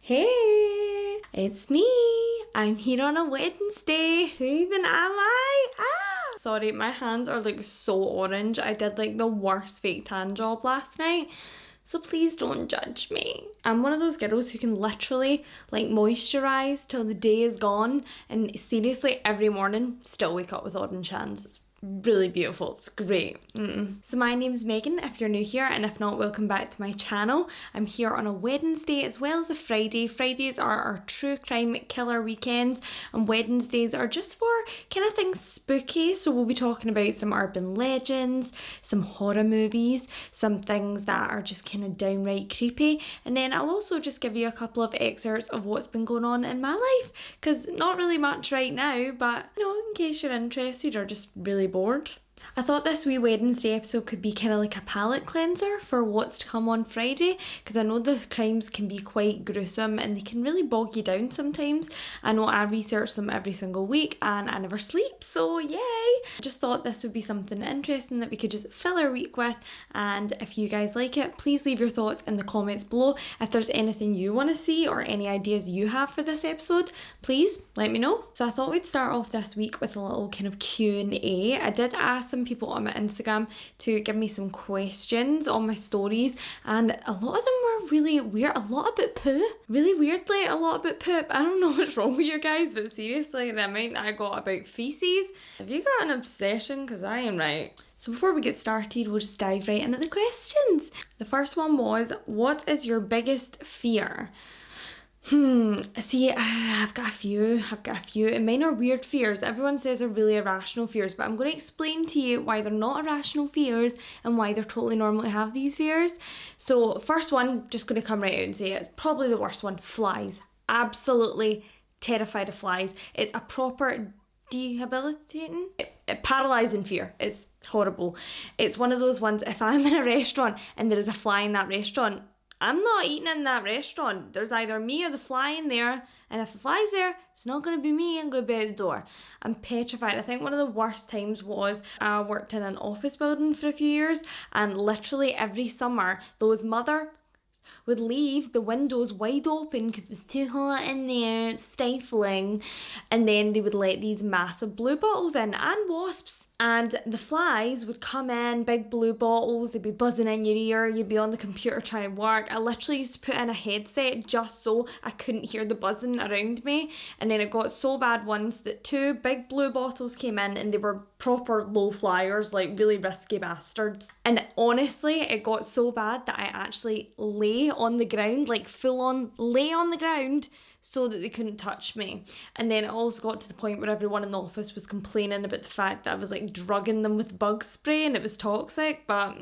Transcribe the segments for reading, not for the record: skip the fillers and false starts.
Hey, it's me. I'm here on a Wednesday. Who even am I? Sorry, my hands are like so orange. I did like the worst fake tan job last night. So please don't judge me. I'm one of those girls who can literally like moisturize till the day is gone, and seriously every morning still wake up with orange hands. It's really beautiful. It's great. So my name's Megan if you're new here, and if not, welcome back to my channel. I'm here on a Wednesday as well as a Friday. Fridays are our true crime killer weekends, and Wednesdays are just for kind of things spooky. So we'll be talking about some urban legends, some horror movies, some things that are just kind of downright creepy, and then I'll also just give you a couple of excerpts of what's been going on in my life, because not really much right now, but you know, in case you're interested or just really bored. I thought this wee Wednesday episode could be kind of like a palate cleanser for what's to come on Friday, because I know the crimes can be quite gruesome and they can really bog you down sometimes. I know I research them every single week and I never sleep, so yay! I just thought this would be something interesting that we could just fill our week with, and if you guys like it, please leave your thoughts in the comments below. If there's anything you want to see or any ideas you have for this episode, please let me know. So I thought we'd start off this week with a little kind of Q&A. I did ask some people on my Instagram to give me some questions on my stories, and a lot of them were really weird. A lot about poo, really weirdly, a lot about poop. I don't know what's wrong with you guys, but seriously, the amount I got about feces, have you got an obsession? Because I am right. So before we get started, we'll just dive right into the questions. The first one was, what is your biggest fear? See, I've got a few, and mine are weird fears. Everyone says they're really irrational fears, but I'm going to explain to you why they're not irrational fears and why they're totally normal to have these fears. So first one, just going to come right out and say it's probably the worst one, flies. Absolutely terrified of flies. It's a proper debilitating, paralyzing fear. It's horrible. It's one of those ones, if I'm in a restaurant and there is a fly in that restaurant, I'm not eating in that restaurant. There's either me or the fly in there, and if the fly's there, it's not going to be me. I'm going to be out the door. I'm petrified. I think one of the worst times was I worked in an office building for a few years, and literally every summer those mothers would leave the windows wide open because it was too hot in there, stifling, and then they would let these massive blue bottles in, and wasps. And the flies would come in, big blue bottles, they'd be buzzing in your ear, you'd be on the computer trying to work. I literally used to put in a headset just so I couldn't hear the buzzing around me. And then it got so bad once that 2 big blue bottles came in, and they were proper low flyers, like really risky bastards. And honestly, it got so bad that I actually lay on the ground, like full on lay on the ground, so that they couldn't touch me. And then it also got to the point where everyone in the office was complaining about the fact that I was like drugging them with bug spray and it was toxic, but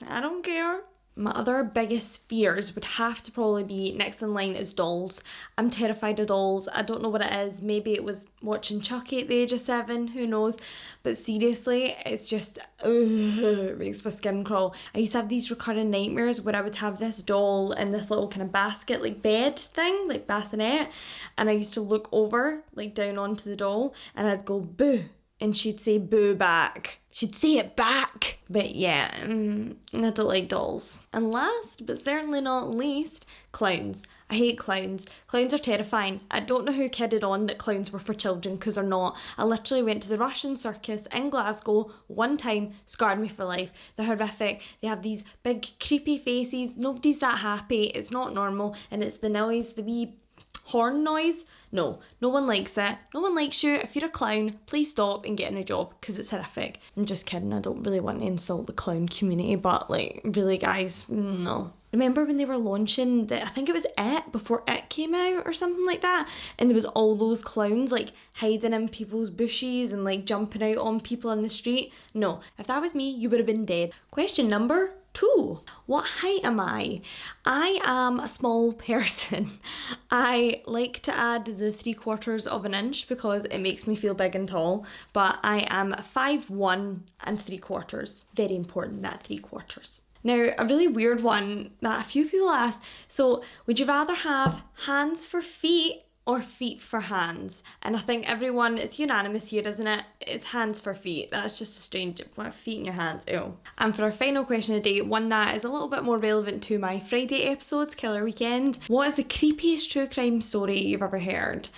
I don't care. My other biggest fears would have to probably be, next in line is dolls. I'm terrified of dolls. I don't know what it is. Maybe it was watching Chucky at the age of 7, who knows. But seriously, it's just, it makes my skin crawl. I used to have these recurring nightmares where I would have this doll in this little kind of basket, like bed thing, like bassinet. And I used to look over, like down onto the doll, and I'd go, boo. And she'd say boo back. She'd say it back. But yeah, I don't like dolls. And last, but certainly not least, clowns. I hate clowns. Clowns are terrifying. I don't know who kidded on that clowns were for children, because they're not. I literally went to the Russian circus in Glasgow one time, scarred me for life. They're horrific. They have these big creepy faces. Nobody's that happy. It's not normal. And it's the noise, the wee horn noise. No one likes it. No one likes you. If you're a clown, please stop and get in a job, because it's horrific. I'm just kidding. I don't really want to insult the clown community, but like, really guys, no. Remember when they were launching I think it was It, before It came out or something like that, and there was all those clowns like hiding in people's bushes and like jumping out on people in the street? No, if that was me, you would have been dead. Question number 2. What height am I? I am a small person. I like to add the 3/4 of an inch because it makes me feel big and tall, but I am 5'1" and 3/4. Very important, that 3/4. Now, a really weird one that a few people asked. So, would you rather have hands for feet or feet for hands? And I think everyone, it's unanimous here, isn't it? It's hands for feet. That's just a strange, feet in your hands, ew. And for our final question of the day, one that is a little bit more relevant to my Friday episodes, Killer Weekend. What is the creepiest true crime story you've ever heard?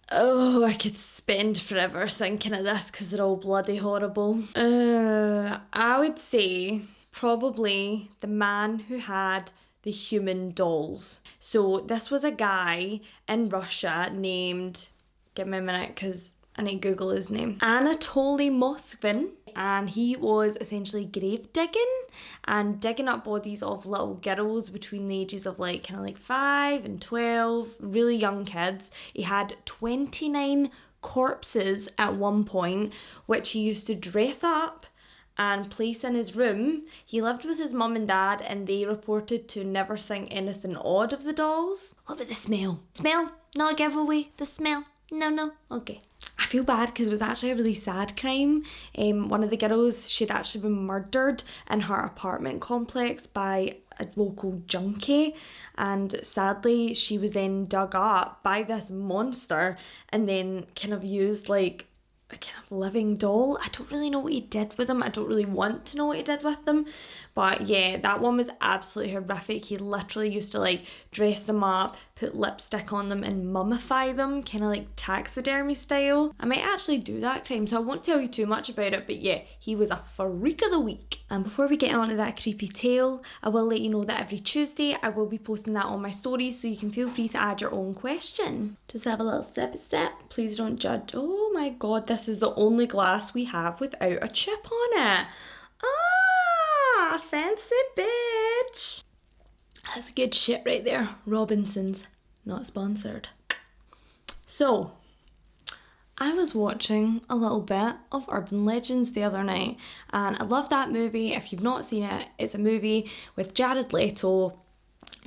Oh, I could spend forever thinking of this because they're all bloody horrible. I would say probably the man who had the human dolls. So this was a guy in Russia named, give me a minute because I need to Google his name, Anatoly Moskvin, and he was essentially grave digging and digging up bodies of little girls between the ages of like 5 and 12, really young kids. He had 29 corpses at one point, which he used to dress up and place in his room. He lived with his mum and dad, and they reported to never think anything odd of the dolls. What about the smell? Smell? Not a giveaway. The smell? No. Okay. I feel bad because it was actually a really sad crime. One of the girls, she'd actually been murdered in her apartment complex by a local junkie, and sadly she was then dug up by this monster and then kind of used like a kind of living doll. I don't really know what he did with them. I don't really want to know what he did with them. But yeah, that one was absolutely horrific. He literally used to like dress them up, put lipstick on them and mummify them, kind of like taxidermy style. I might actually do that crime, so I won't tell you too much about it, but yeah, he was a freak of the week. And before we get on to that creepy tale, I will let you know that every Tuesday I will be posting that on my stories, so you can feel free to add your own question. Just have a little step. Please don't judge. Oh my god, this is the only glass we have without a chip on it. Ah, fancy bitch. That's good shit right there. Robinson's, not sponsored. So, I was watching a little bit of Urban Legends the other night, and I love that movie. If you've not seen it, it's a movie with Jared Leto.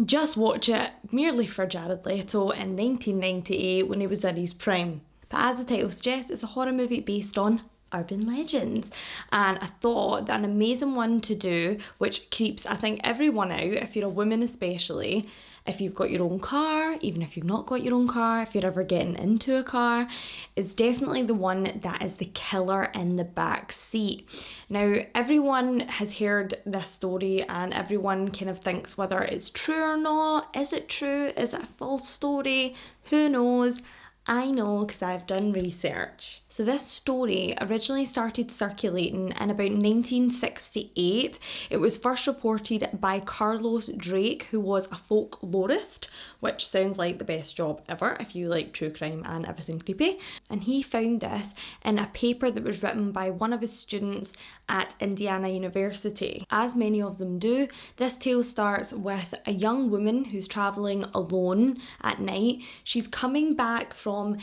Just watch it merely for Jared Leto in 1998 when he was in his prime. But as the title suggests, it's a horror movie based on urban legends, and I thought that an amazing one to do, which keeps I think everyone out, if you're a woman especially, if you've got your own car, even if you've not got your own car, if you're ever getting into a car, is definitely the one that is the killer in the back seat. Now, everyone has heard this story and everyone kind of thinks whether it's true or not. Is it true? Is it a false story? Who knows? I know because I've done research. So this story originally started circulating in about 1968. It was first reported by Carlos Drake, who was a folklorist, which sounds like the best job ever if you like true crime and everything creepy. And he found this in a paper that was written by one of his students at Indiana University. As many of them do, this tale starts with a young woman who's travelling alone at night. She's coming back from,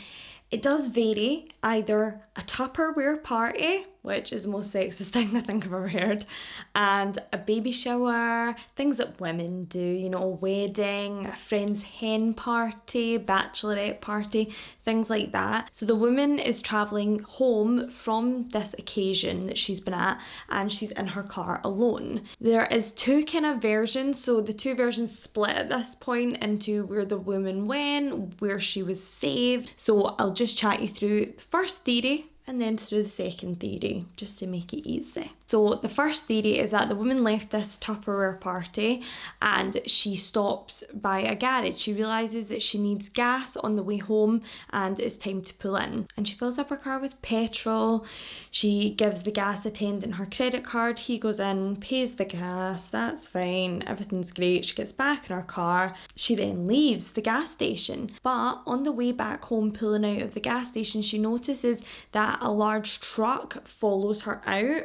it does vary, either a Tupperware party, which is the most sexist thing I think I've ever heard, and a baby shower, things that women do, you know, a wedding, a friend's hen party, bachelorette party, things like that. So the woman is travelling home from this occasion that she's been at, and she's in her car alone. There is two kind of versions, so the two versions split at this point into where the woman went, where she was saved. So I'll just chat you through the first theory and then through the second theory, just to make it easy. So the first theory is that the woman left this Tupperware party and she stops by a garage. She realises that she needs gas on the way home and it's time to pull in. And she fills up her car with petrol. She gives the gas attendant her credit card. He goes in, pays the gas, that's fine, everything's great. She gets back in her car. She then leaves the gas station. But on the way back home, pulling out of the gas station, she notices that a large truck follows her out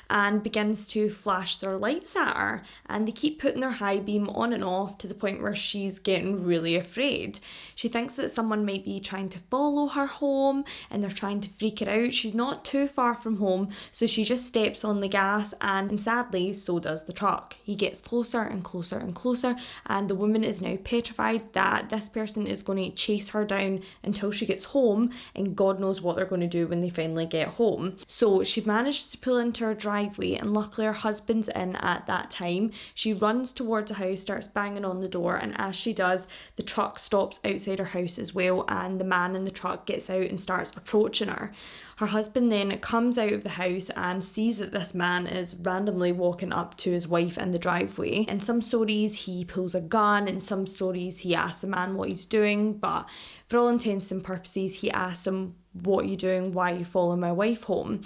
and begins to flash their lights at her, and they keep putting their high beam on and off to the point where she's getting really afraid. She thinks that someone might be trying to follow her home and they're trying to freak her out. She's not too far from home, so she just steps on the gas, and sadly so does the truck. He gets closer and closer and closer, and the woman is now petrified that this person is going to chase her down until she gets home, and God knows what they're going to do when they finally get home. So she managed to pull into her driveway driveway, and luckily her husband's in at that time. She runs towards the house, starts banging on the door, and as she does, the truck stops outside her house as well, and the man in the truck gets out and starts approaching her. Her husband then comes out of the house and sees that this man is randomly walking up to his wife in the driveway. In some stories he pulls a gun, in some stories he asks the man what he's doing, but for all intents and purposes he asks him, "What are you doing? Why are you following my wife home?"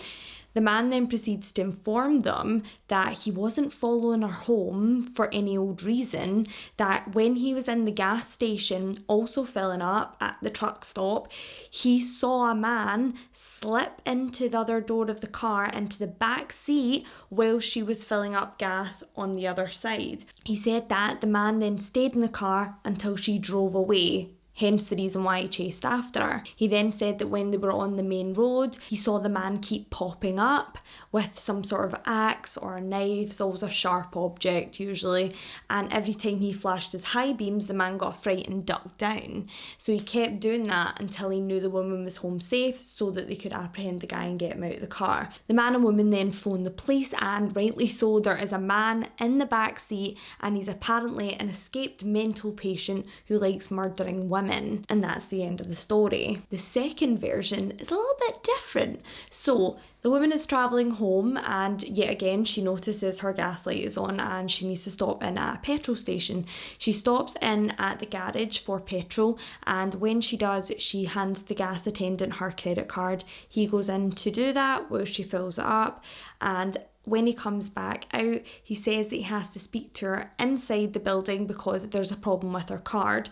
The man then proceeds to inform them that he wasn't following her home for any old reason, that when he was in the gas station also filling up at the truck stop, he saw a man slip into the other door of the car into the back seat while she was filling up gas on the other side. He said that the man then stayed in the car until she drove away. Hence the reason why he chased after her. He then said that when they were on the main road, he saw the man keep popping up with some sort of axe or a knife. It's always a sharp object usually. And every time he flashed his high beams, the man got frightened and ducked down. So he kept doing that until he knew the woman was home safe so that they could apprehend the guy and get him out of the car. The man and woman then phoned the police, and rightly so, there is a man in the back seat and he's apparently an escaped mental patient who likes murdering women. And that's the end of the story. The second version is a little bit different. So the woman is travelling home, and yet again she notices her gas light is on and she needs to stop in at a petrol station. She stops in at the garage for petrol, and when she does, she hands the gas attendant her credit card. He goes in to do that while she fills it up, and when he comes back out, he says that he has to speak to her inside the building because there's a problem with her card.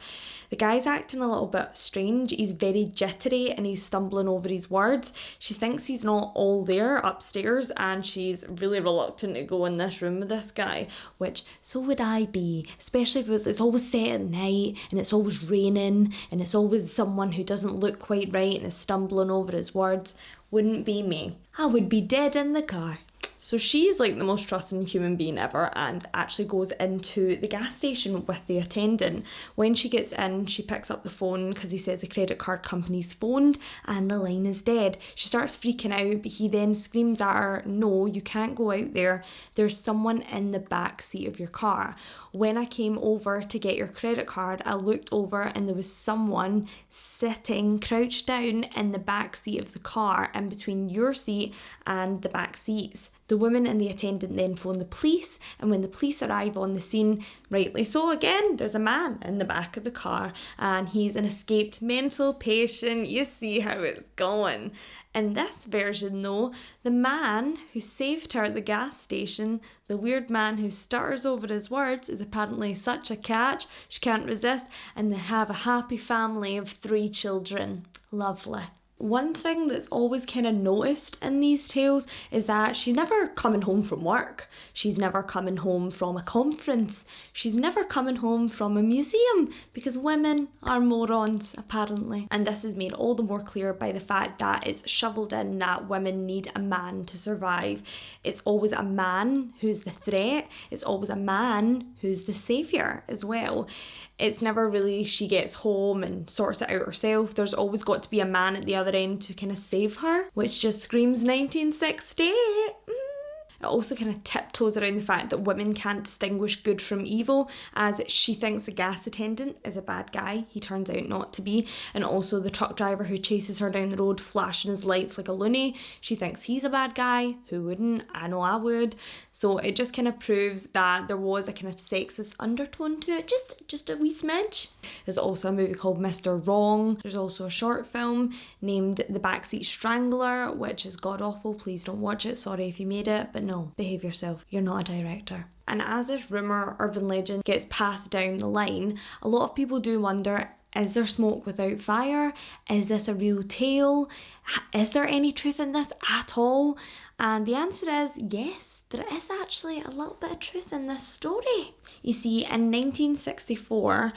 The guy's acting a little bit strange. He's very jittery and he's stumbling over his words. She thinks he's not all there upstairs, and she's really reluctant to go in this room with this guy, which so would I be, especially if it's always set at night and it's always raining and it's always someone who doesn't look quite right and is stumbling over his words. Wouldn't be me. I would be dead in the car. So she's like the most trusting human being ever, and actually goes into the gas station with the attendant. When she gets in, she picks up the phone because he says the credit card company's phoned and the line is dead. She starts freaking out, but he then screams at her, "No, you can't go out there. There's someone in the back seat of your car. When I came over to get your credit card, I looked over and there was someone sitting crouched down in the back seat of the car, in between your seat and the back seats." The woman and the attendant then phone the police, and when the police arrive on the scene, rightly so again, there's a man in the back of the car and he's an escaped mental patient. You see how it's going. In this version though, the man who saved her at the gas station, the weird man who stutters over his words, is apparently such a catch, she can't resist, and they have a happy family of 3 children. Lovely. One thing that's always kind of noticed in these tales is that she's never coming home from work. She's never coming home from a conference. She's never coming home from a museum, because women are morons, apparently. And this is made all the more clear by the fact that it's shoveled in that women need a man to survive. It's always a man who's the threat. It's always a man who's the saviour as well. It's never really she gets home and sorts it out herself. There's always got to be a man at the other end to kind of save her, which just screams 1960. It also kind of tiptoes around the fact that women can't distinguish good from evil, as she thinks the gas attendant is a bad guy. He turns out not to be. And also the truck driver who chases her down the road flashing his lights like a loony, she thinks he's a bad guy. Who wouldn't? I know I would. So it just kind of proves that there was a kind of sexist undertone to it, just a wee smidge. There's also a movie called Mr. Wrong. There's also a short film named The Backseat Strangler, which is god awful. Please don't watch it. Sorry if you made it, but no, behave yourself. You're not a director. And as this rumour, urban legend gets passed down the line, a lot of people do wonder, is there smoke without fire? Is this a real tale? Is there any truth in this at all? And the answer is yes. There is actually a little bit of truth in this story. You see, in 1964,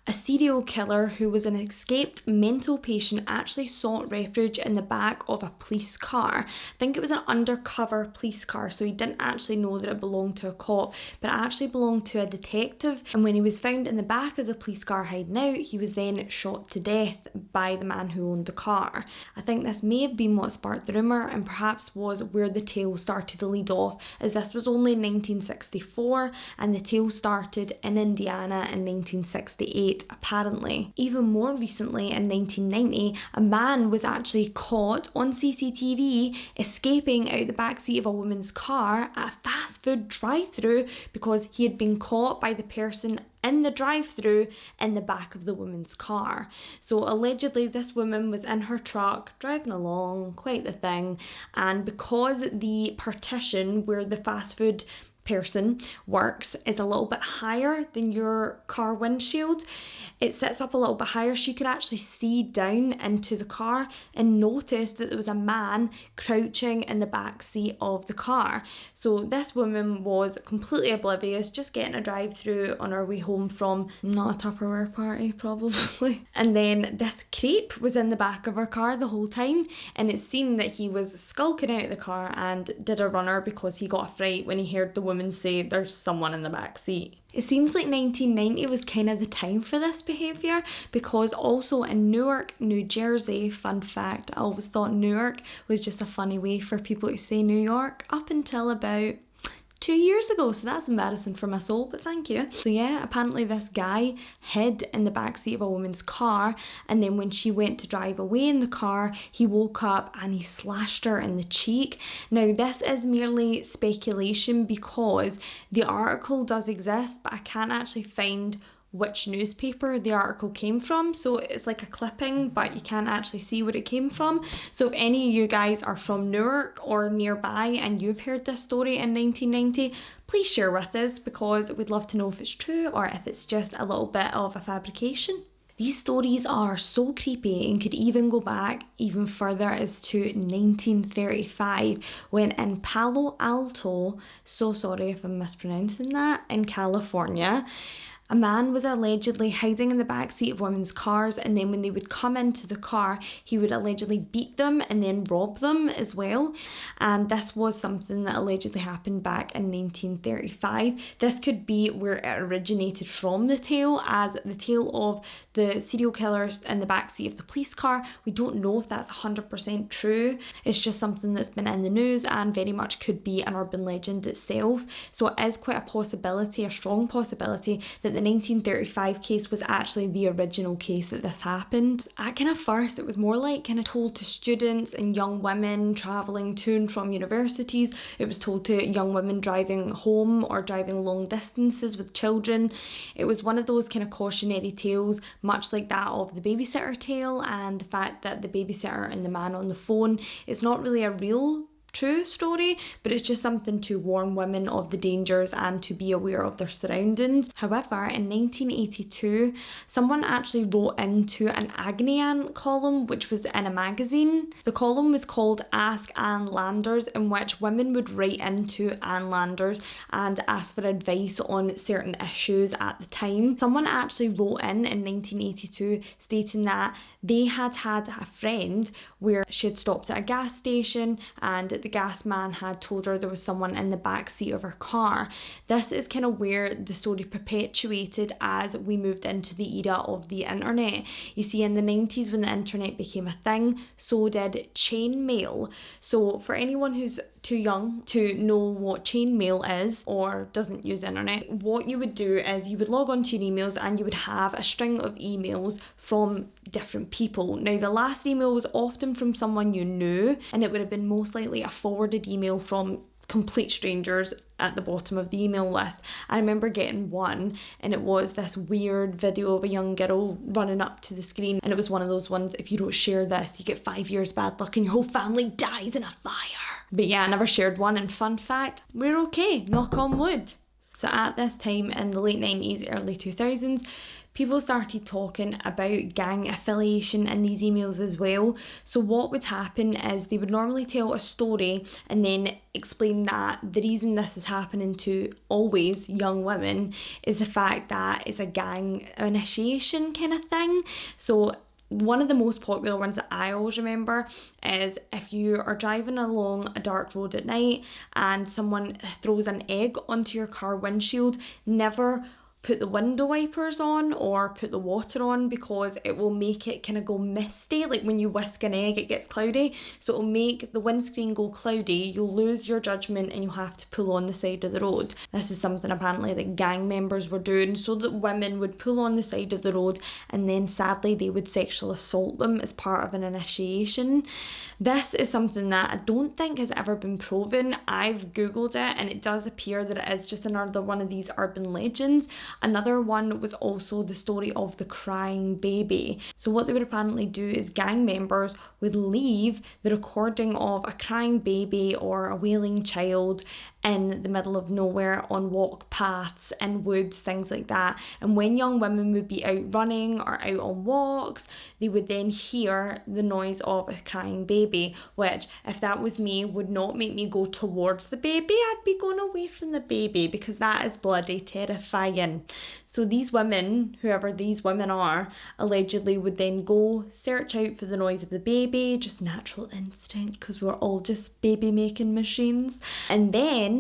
A serial killer who was an escaped mental patient actually sought refuge in the back of a police car. I think it was an undercover police car, so he didn't actually know that it belonged to a cop, but it actually belonged to a detective. And when he was found in the back of the police car hiding out, he was then shot to death by the man who owned the car. I think this may have been what sparked the rumour and perhaps was where the tale started to lead off, as this was only in 1964 and the tale started in Indiana in 1968. Apparently. Even more recently, in 1990, a man was actually caught on CCTV escaping out the backseat of a woman's car at a fast food drive-thru because he had been caught by the person in the drive-thru in the back of the woman's car. So allegedly this woman was in her truck driving along, quite the thing, and because the partition where the fast food person works is a little bit higher than your car windshield, it sits up a little bit higher, she could actually see down into the car and notice that there was a man crouching in the back seat of the car. So this woman was completely oblivious, just getting a drive-through on her way home from not a Tupperware party probably, and then this creep was in the back of her car the whole time, and it seemed that he was skulking out of the car and did a runner because he got a fright when he heard the woman say there's someone in the back seat. It seems like 1990 was kind of the time for this behaviour, because also in Newark, New Jersey, fun fact, I always thought Newark was just a funny way for people to say New York up until about 2 years ago, so that's embarrassing for my soul, but thank you. So yeah, apparently this guy hid in the backseat of a woman's car, and then when she went to drive away in the car, he woke up and he slashed her in the cheek. Now this is merely speculation because the article does exist, but I can't actually find which newspaper the article came from, so it's like a clipping but you can't actually see what it came from. So if any of you guys are from Newark or nearby and you've heard this story in 1990, please share with us, because we'd love to know if it's true or if it's just a little bit of a fabrication. These stories are so creepy and could even go back even further as to 1935, when in Palo Alto, so sorry if I'm mispronouncing that, in California, a man was allegedly hiding in the backseat of women's cars, and then when they would come into the car, he would allegedly beat them and then rob them as well. And this was something that allegedly happened back in 1935. This could be where it originated from, the tale, as the tale of the serial killers in the backseat of the police car. We don't know if that's 100% true. It's just something that's been in the news and very much could be an urban legend itself. So it is quite a possibility, a strong possibility, that the 1935 case was actually the original case that this happened. At kind of first, it was more like kind of told to students and young women travelling to and from universities. It was told to young women driving home or driving long distances with children. It was one of those kind of cautionary tales, much like that of the babysitter tale, and the fact that the babysitter and the man on the phone, it's not really a real true story, but it's just something to warn women of the dangers and to be aware of their surroundings. However, in 1982, someone actually wrote into an Agony Aunt column, which was in a magazine. The column was called Ask Ann Landers, in which women would write into Ann Landers and ask for advice on certain issues at the time. Someone actually wrote in 1982 stating that they had had a friend where she had stopped at a gas station and the gas man had told her there was someone in the back seat of her car. This is kind of where the story perpetuated as we moved into the era of the internet. You see, in the 90s when the internet became a thing, so did chain mail. So for anyone who's too young to know what chain mail is or doesn't use the internet, what you would do is you would log on to your emails and you would have a string of emails from different people. Now, the last email was often from someone you knew, and it would have been most likely a forwarded email from complete strangers at the bottom of the email list. I remember getting one, and it was this weird video of a young girl running up to the screen, and it was one of those ones, if you don't share this, you get 5 years bad luck and your whole family dies in a fire. But yeah, I never shared one, and fun fact, we're okay, knock on wood. So at this time in the late 90s, early 2000s, people started talking about gang affiliation in these emails as well. So what would happen is they would normally tell a story and then explain that the reason this is happening to always young women is the fact that it's a gang initiation kind of thing. So one of the most popular ones that I always remember is if you are driving along a dark road at night and someone throws an egg onto your car windshield, never put the window wipers on or put the water on, because it will make it kind of go misty. Like when you whisk an egg, it gets cloudy, so it'll make the windscreen go cloudy. You'll lose your judgment and you'll have to pull on the side of the road. This is something apparently that gang members were doing so that women would pull on the side of the road, and then sadly they would sexually assault them as part of an initiation. This is something that I don't think has ever been proven. I've googled it and it does appear that it is just another one of these urban legends. Another one was also the story of the crying baby. So what they would apparently do is gang members would leave the recording of a crying baby or a wailing child in the middle of nowhere on walk paths in woods, things like that. And when young women would be out running or out on walks, they would then hear the noise of a crying baby, which if that was me would not make me go towards the baby. I'd be going away from the baby because that is bloody terrifying. So these women, whoever these women are, allegedly would then go search out for the noise of the baby, just natural instinct because we're all just baby making machines. And then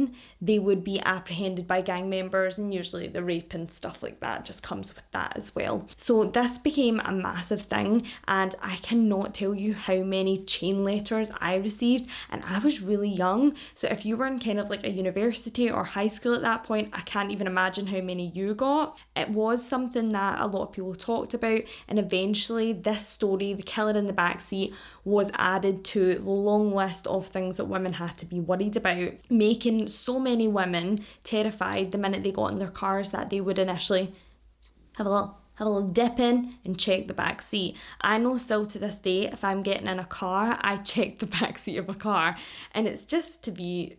they would be apprehended by gang members, and usually the rape and stuff like that just comes with that as well. So this became a massive thing, and I cannot tell you how many chain letters I received, and I was really young. So if you were in kind of like a university or high school at that point, I can't even imagine how many you got. It was something that a lot of people talked about, and eventually this story, the killer in the backseat, was added to the long list of things that women had to be worried about, making so many women terrified the minute they got in their cars that they would initially have a little dip in and check the back seat. I know still to this day, if I'm getting in a car, I check the back seat of a car, and it's just to be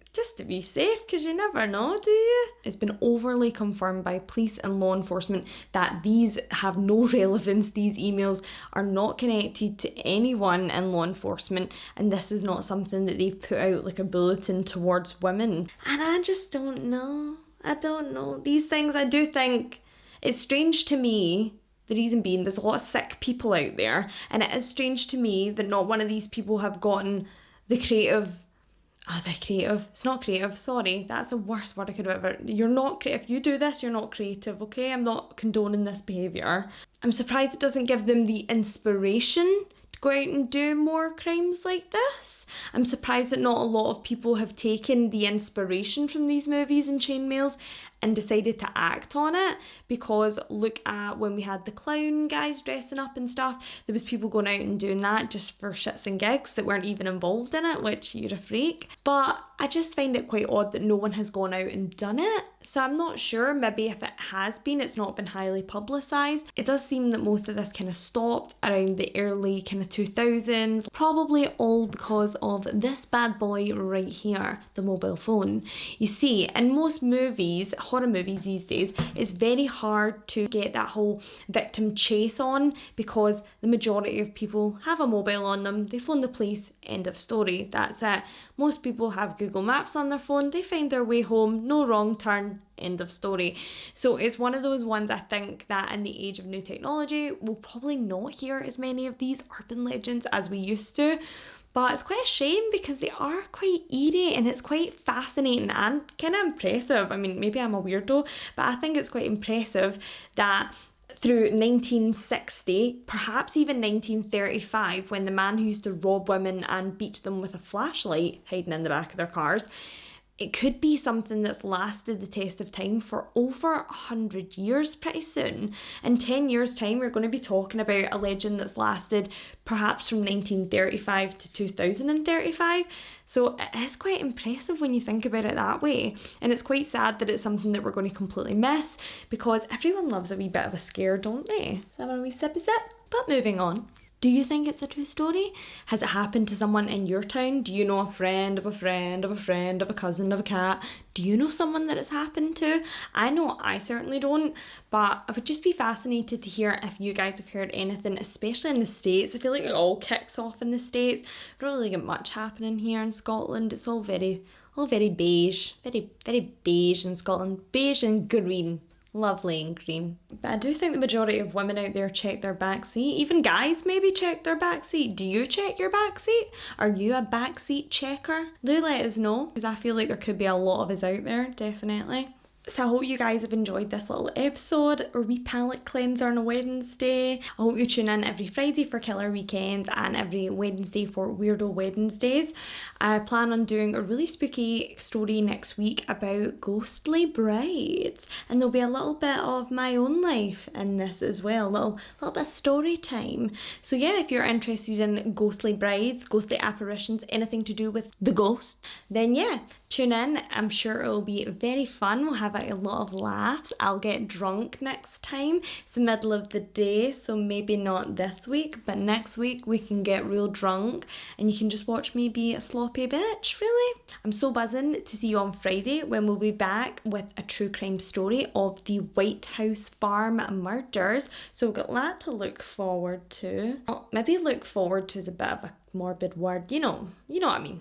safe, because you never know, do you? It's been overly confirmed by police and law enforcement that these have no relevance. These emails are not connected to anyone in law enforcement, and this is not something that they've put out like a bulletin towards women. And I just don't know. I don't know. These things, I do think it's strange to me. The reason being, there's a lot of sick people out there, and it is strange to me that not one of these people have gotten the creative. It's not creative, sorry. That's the worst word I could have ever. You're not creative. If you do this, you're not creative, okay? I'm not condoning this behaviour. I'm surprised it doesn't give them the inspiration to go out and do more crimes like this. I'm surprised that not a lot of people have taken the inspiration from these movies and chainmails and decided to act on it, because look at when we had the clown guys dressing up and stuff, there was people going out and doing that just for shits and gigs that weren't even involved in it, which you're a freak. But I just find it quite odd that no one has gone out and done it. So I'm not sure, maybe if it has been, it's not been highly publicised. It does seem that most of this kind of stopped around the early kind of 2000s, probably all because of this bad boy right here, the mobile phone. You see, in most movies, horror movies these days, it's very hard to get that whole victim chase on, because the majority of people have a mobile on them, they phone the police, end of story, that's it. Most people have Google Maps on their phone, they find their way home, no wrong turn, end of story. So it's one of those ones I think that in the age of new technology, we'll probably not hear as many of these urban legends as we used to. But it's quite a shame, because they are quite eerie and it's quite fascinating and kind of impressive. I mean, maybe I'm a weirdo, but I think it's quite impressive that through 1960, perhaps even 1935, when the man who used to rob women and beat them with a flashlight hiding in the back of their cars, it could be something that's lasted the test of time for over 100 years pretty soon. In 10 years' time, we're going to be talking about a legend that's lasted perhaps from 1935 to 2035. So it is quite impressive when you think about it that way. And it's quite sad that it's something that we're going to completely miss, because everyone loves a wee bit of a scare, don't they? So having a wee sippy sip. But moving on. Do you think it's a true story? Has it happened to someone in your town? Do you know a friend of a friend of a friend of a cousin of a cat? Do you know someone that it's happened to? I know I certainly don't, but I would just be fascinated to hear if you guys have heard anything, especially in the States. I feel like it all kicks off in the States. I don't really get much happening here in Scotland. It's all very beige. Very beige in Scotland. Beige and green. Lovely and green. But I do think the majority of women out there check their backseat. Even guys maybe check their backseat. Do you check your backseat? Are you a backseat checker? Do let us know, because I feel like there could be a lot of us out there, definitely. So I hope you guys have enjoyed this little episode, or wee palate cleanser on a Wednesday. I hope you tune in every Friday for Killer Weekends and every Wednesday for Weirdo Wednesdays. I plan on doing a really spooky story next week about ghostly brides, and there'll be a little bit of my own life in this as well, little bit of story time. So yeah, if you're interested in ghostly brides, ghostly apparitions, anything to do with the ghost, then yeah, tune in. I'm sure it'll be very fun. We'll have a lot of laughs. I'll get drunk next time. It's the middle of the day, so maybe not this week, but next week we can get real drunk and you can just watch me be a sloppy bitch, really. I'm so buzzing to see you on Friday when we'll be back with a true crime story of the White House Farm murders. So we've got that to look forward to. Well, maybe look forward to is a bit of a morbid word. You know what I mean.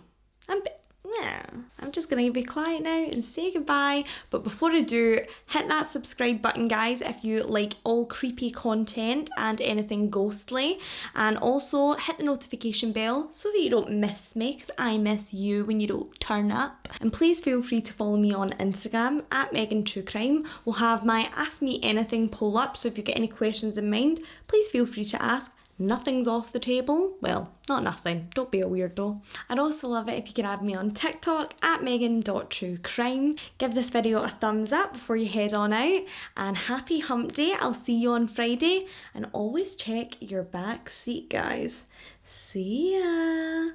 I'm just gonna be quiet now and say goodbye. But before I do, hit that subscribe button, guys, if you like all creepy content and anything ghostly, and also hit the notification bell so that you don't miss me, because I miss you when you don't turn up. And please feel free to follow me on Instagram at Megan True Crime. We'll have my Ask Me Anything poll up, so if you get any questions in mind, please feel free to ask. Nothing's off the table. Well, not nothing. Don't be a weirdo. I'd also love it if you could add me on TikTok at megan.truecrime. Give this video a thumbs up before you head on out. And happy hump day. I'll see you on Friday. And always check your back seat, guys. See ya.